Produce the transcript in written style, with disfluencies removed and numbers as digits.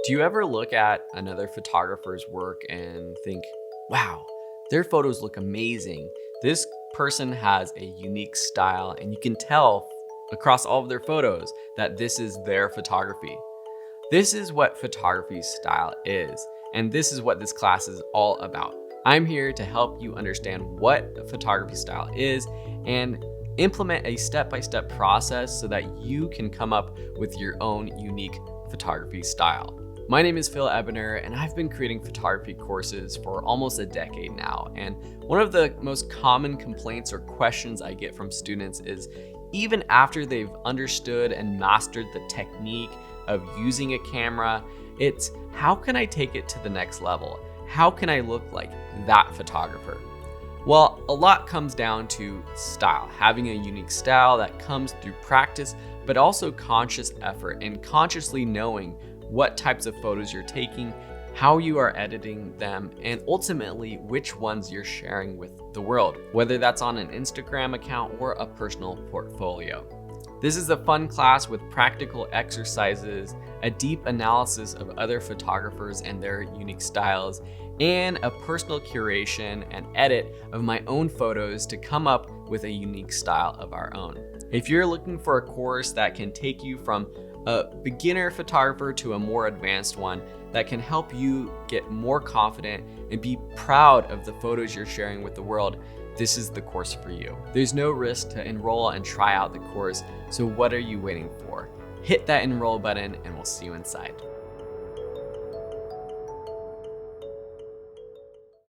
Do you ever look at another photographer's work and think, wow, their photos look amazing? This person has a unique style, and you can tell across all of their photos that this is their photography. This is what photography style is, and this is what this class is all about. I'm here to help you understand what a photography style is and implement a step-by-step process so that you can come up with your own unique photography style. My name is Phil Ebener, and I've been creating photography courses for almost a decade now. And one of the most common complaints or questions I get from students is, even after they've understood and mastered the technique of using a camera, it's how can I take it to the next level? How can I look like that photographer? Well, a lot comes down to style, having a unique style that comes through practice, but also conscious effort and consciously knowing what types of photos you're taking, how you are editing them, and ultimately which ones you're sharing with the world, whether that's on an Instagram account or a personal portfolio. This is a fun class with practical exercises, a deep analysis of other photographers and their unique styles, and a personal curation and edit of my own photos to come up with a unique style of our own. If you're looking for a course that can take you from a beginner photographer to a more advanced one that can help you get more confident and be proud of the photos you're sharing with the world, this is the course for you. There's no risk to enroll and try out the course, so what are you waiting for? Hit that enroll button and we'll see you inside.